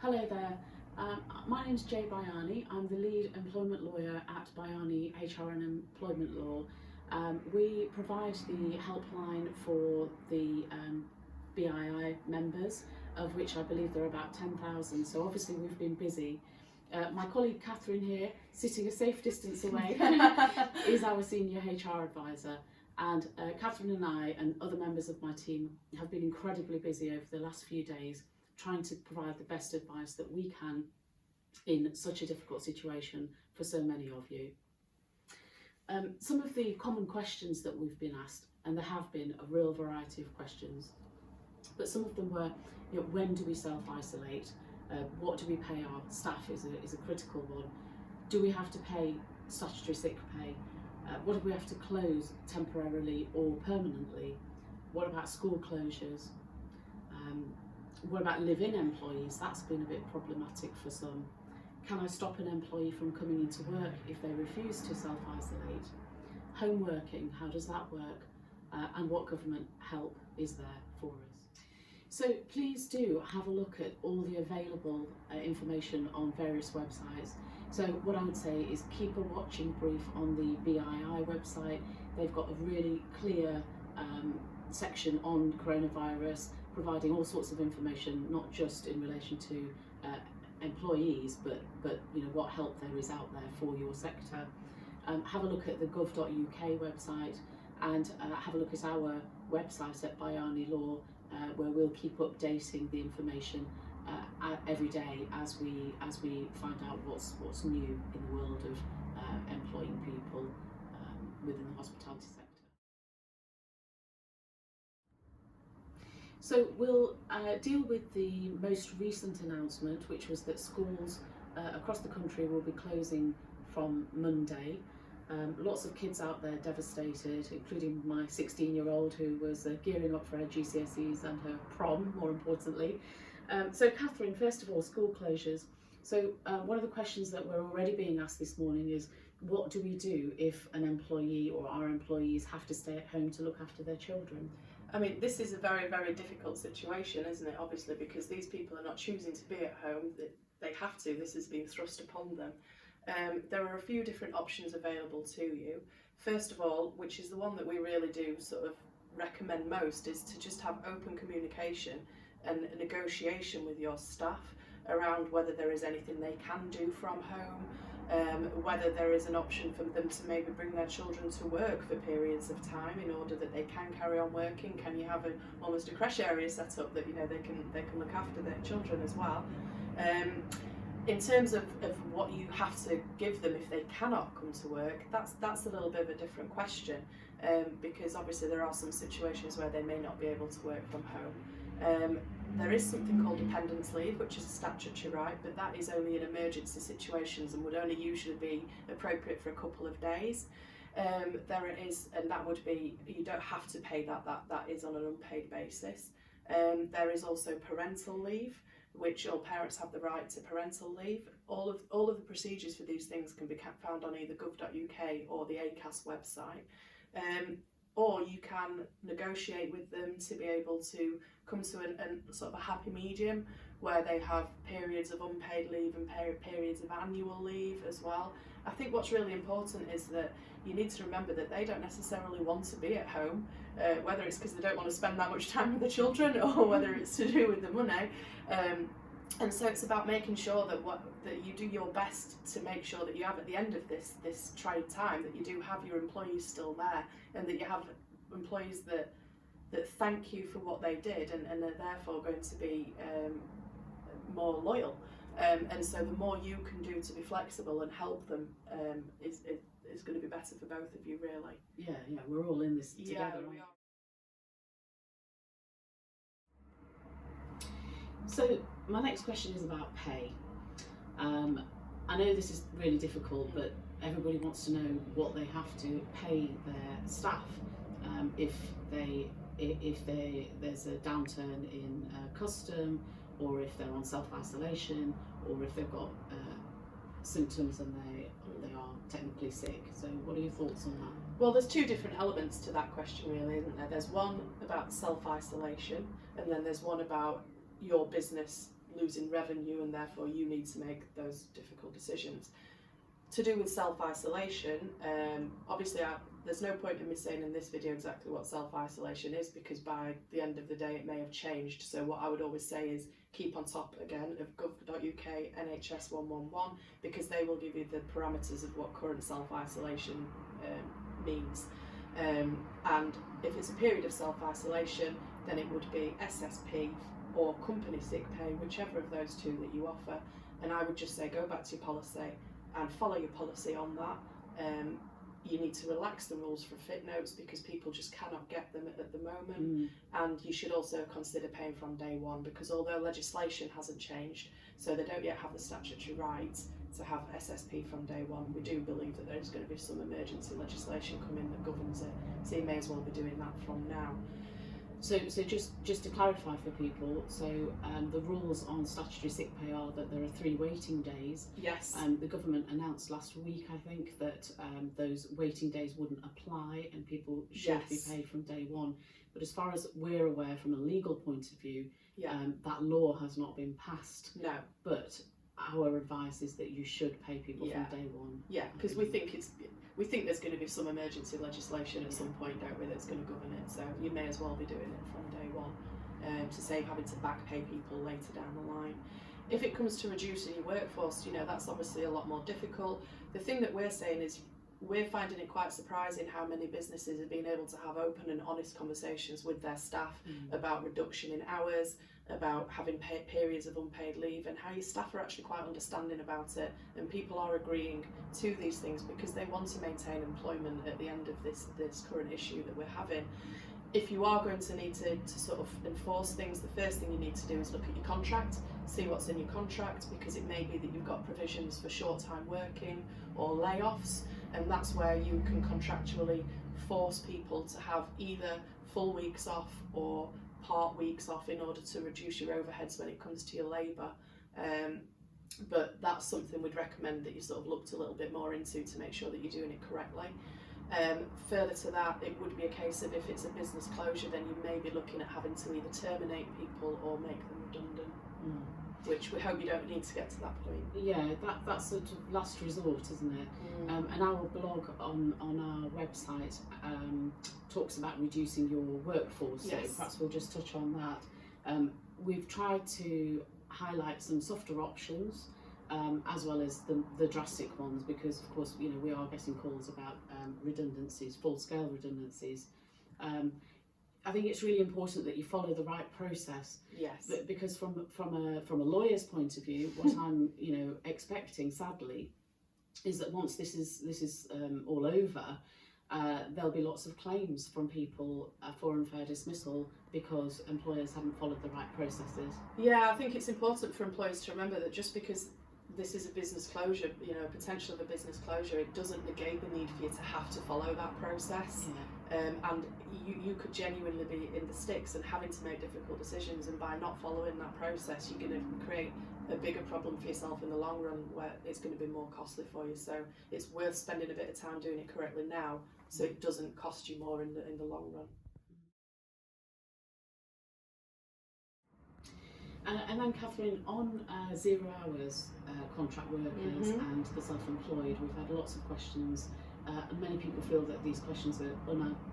Hello there. My name's Jay Bayani. I'm the lead employment lawyer at Bayani HR and Employment Law. We provide the helpline for the BII members, of which I believe there are about 10,000. So obviously we've been busy. My colleague Catherine here, sitting a safe distance away, is our senior HR advisor. And Catherine and I and other members of my team have been incredibly busy over the last few days trying to provide the best advice that we can in such a difficult situation for so many of you. Some of the common questions that we've been asked, and there have been a real variety of questions, but some of them were, when do we self-isolate? What do we pay our staff is a critical one. Do we have to pay statutory sick pay? What if we have to close temporarily or permanently? What about school closures? What about live-in employees? That's been a bit problematic for some. Can I stop an employee from coming into work if they refuse to self-isolate? Home working, how does that work? And what government help is there for us? So please do have a look at all the available information on various websites. So what I would say is keep a watching brief on the BII website. They've got a really clear section on coronavirus, providing all sorts of information, not just in relation to employees, but what help there is out there for your sector. Have a look at the gov.uk website, and have a look at our website at Bayani Law, where we'll keep updating the information every day as we find out what's new in the world of employing people within the hospitality sector. So we'll deal with the most recent announcement, which was that schools across the country will be closing from Monday. Lots of kids out there devastated, including my 16-year-old who was gearing up for her GCSEs and her prom, more importantly. So Catherine, first of all, school closures. So one of the questions that we're already being asked this morning is, what do we do if an employee or our employees have to stay at home to look after their children? I mean, this is a very, very difficult situation, isn't it? Obviously, because these people are not choosing to be at home. They have to. This is being thrust upon them. There are a few different options available to you. First of all, which is the one that we really do sort of recommend most, is to just have open communication and negotiation with your staff around whether there is anything they can do from home, whether there is an option for them to maybe bring their children to work for periods of time in order that they can carry on working. Can you have almost a creche area set up that they can look after their children as well? In terms of what you have to give them if they cannot come to work, that's a little bit of a different question, because obviously there are some situations where they may not be able to work from home. There is something called dependence leave, which is a statutory right, but that is only in emergency situations and would only usually be appropriate for a couple of days. There is, and that would be, you don't have to pay that is on an unpaid basis. There is also parental leave, which all parents have the right to parental leave. All of the procedures for these things can be found on either gov.uk or the ACAS website. Or you can negotiate with them to be able to come to a sort of a happy medium where they have periods of unpaid leave and periods of annual leave as well. I think what's really important is that you need to remember that they don't necessarily want to be at home, whether it's because they don't want to spend that much time with the children or whether it's to do with the money. And so it's about making sure that you do your best to make sure that you have, at the end of this trying time, that you do have your employees still there, and that you have employees that thank you for what they did and are therefore going to be more loyal. And so the more you can do to be flexible and help them is going to be better for both of you, really. Yeah, we're all in this together. Yeah, we are. So my next question is about pay. I know this is really difficult, but everybody wants to know what they have to pay their staff if there's a downturn in custom, or if they're on self-isolation, or if they've got symptoms and they are technically sick. So what are your thoughts on that? Well, there's two different elements to that question, really, isn't there? There's one about self-isolation, and then there's one about your business losing revenue, and therefore you need to make those difficult decisions. To do with self-isolation, obviously there's no point in me saying in this video exactly what self-isolation is, because by the end of the day it may have changed. So what I would always say is keep on top again of gov.uk NHS 111, because they will give you the parameters of what current self-isolation means. And if it's a period of self-isolation, then it would be SSP or company sick pay, whichever of those two that you offer. And I would just say go back to your policy and follow your policy on that. You need to relax the rules for fit notes, because people just cannot get them at the moment. And you should also consider paying from day one, because although legislation hasn't changed, so they don't yet have the statutory rights to have SSP from day one, we do believe that there's going to be some emergency legislation coming that governs it, so you may as well be doing that from now. So just to clarify for people, so the rules on statutory sick pay are that there are 3 waiting days. Yes. The government announced last week, I think, that those waiting days wouldn't apply and people should be paid from day one. But as far as we're aware, from a legal point of view, that law has not been passed. No. But our advice is that you should pay people from day one. Yeah, because we think there's going to be some emergency legislation at some point, don't we, that's going to govern it. So you may as well be doing it from day one, to save having to back pay people later down the line. If it comes to reducing your workforce, that's obviously a lot more difficult. The thing that we're saying is we're finding it quite surprising how many businesses have been able to have open and honest conversations with their staff about reduction in hours, about having periods of unpaid leave, and how your staff are actually quite understanding about it, and people are agreeing to these things because they want to maintain employment at the end of this current issue that we're having. If you are going to need to sort of enforce things, the first thing you need to do is look at your contract, see what's in your contract, because it may be that you've got provisions for short-time working or layoffs, and that's where you can contractually force people to have either full weeks off or part weeks off in order to reduce your overheads when it comes to your labour. But that's something we'd recommend that you sort of looked a little bit more into to make sure that you're doing it correctly. Further to that, it would be a case of if it's a business closure, then you may be looking at having to either terminate people or make them redundant, which we hope you don't need to get to that point. Yeah, that's sort of last resort, isn't it? And our blog on our website talks about reducing your workforce, so perhaps we'll just touch on that. We've tried to highlight some softer options, as well as the drastic ones, because of course we are getting calls about redundancies, full-scale redundancies. I think it's really important that you follow the right process. Yes. Because from a lawyer's point of view, what I'm expecting, sadly, is that once this is all over, there'll be lots of claims from people for unfair dismissal because employers haven't followed the right processes. Yeah, I think it's important for employers to remember that just because this is a business closure, potential of a business closure, it doesn't negate the need for you to have to follow that process. And you could genuinely be in the sticks and having to make difficult decisions, and by not following that process, you're going to create a bigger problem for yourself in the long run, where it's going to be more costly for you. So it's worth spending a bit of time doing it correctly now, so it doesn't cost you more in the long run. And then Catherine, on 0 hours contract workers and the self-employed, we've had lots of questions, and many people feel that these questions are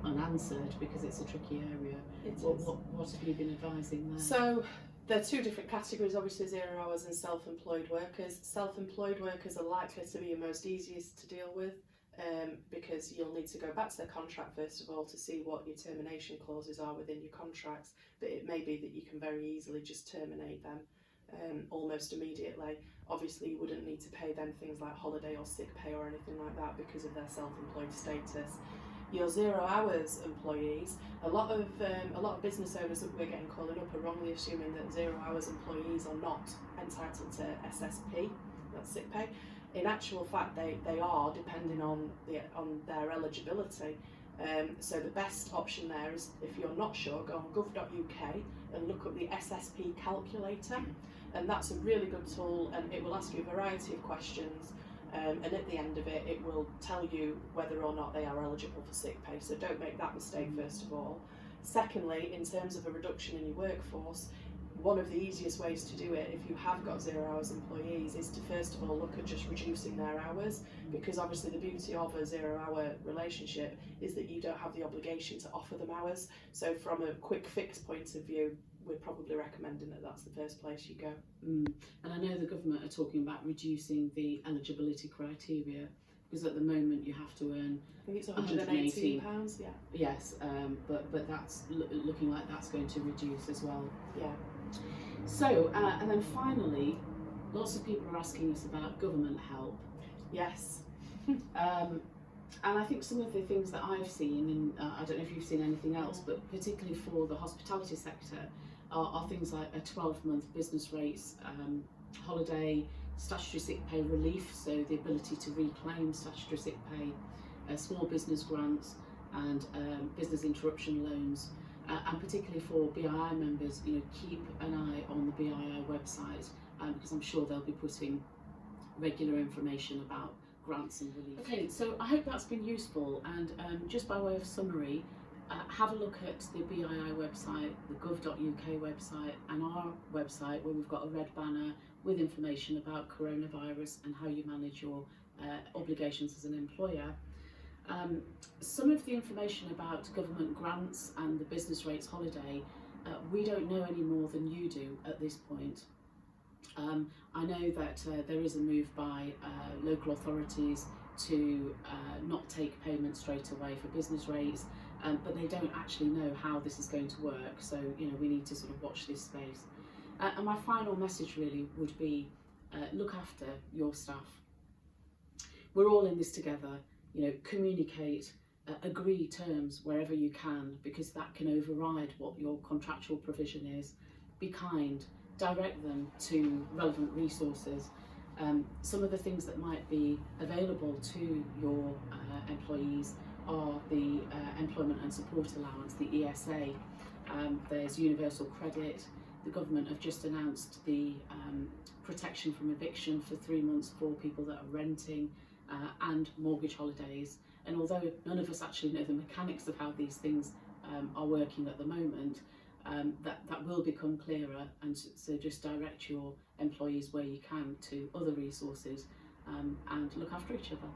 unanswered because it's a tricky area. What have you been advising there? So there are 2 different categories, obviously 0 hours and self-employed workers. Self-employed workers are likely to be your most easiest to deal with, because you'll need to go back to their contract first of all to see what your termination clauses are within your contracts, but it may be that you can very easily just terminate them almost immediately. Obviously you wouldn't need to pay them things like holiday or sick pay or anything like that because of their self-employed status. Your 0 hours employees, a lot of business owners that we're getting calling up are wrongly assuming that 0 hours employees are not entitled to SSP, that's sick pay. In actual fact, they are, depending on their eligibility. So the best option there is, if you're not sure, go on gov.uk and look up the SSP calculator, and that's a really good tool, and it will ask you a variety of questions, and at the end of it, it will tell you whether or not they are eligible for sick pay. So don't make that mistake first of all. Secondly, in terms of a reduction in your workforce, one of the easiest ways to do it, if you have got 0 hours employees, is to first of all look at just reducing their hours, because obviously the beauty of a 0 hour relationship is that you don't have the obligation to offer them hours. So from a quick fix point of view, we're probably recommending that that's the first place you go. And I know the government are talking about reducing the eligibility criteria, because at the moment you have to earn, I think it's £118, yeah. Yes, but that's looking like that's going to reduce as well. Yeah. So, and then finally, lots of people are asking us about government help. Yes. And I think some of the things that I've seen, and I don't know if you've seen anything else, but particularly for the hospitality sector, are things like a 12-month business rates holiday, statutory sick pay relief, so the ability to reclaim statutory sick pay, small business grants, and business interruption loans. And particularly for BII members, keep an eye on the BII website, because I'm sure they'll be putting regular information about grants and relief. Okay, so I hope that's been useful, and just by way of summary, have a look at the BII website, the gov.uk website, and our website, where we've got a red banner with information about coronavirus and how you manage your obligations as an employer. Some of the information about government grants and the business rates holiday, we don't know any more than you do at this point. I know that there is a move by local authorities to not take payment straight away for business rates, but they don't actually know how this is going to work, so we need to sort of watch this space. And my final message really would be, look after your staff. We're all in this together. Communicate, agree terms wherever you can, because that can override what your contractual provision is. Be kind, direct them to relevant resources. Some of the things that might be available to your employees are the Employment and Support Allowance, the ESA. There's universal credit. The government have just announced the protection from eviction for 3 months for people that are renting, and mortgage holidays. And although none of us actually know the mechanics of how these things are working at the moment, that will become clearer, and so just direct your employees where you can to other resources, and look after each other.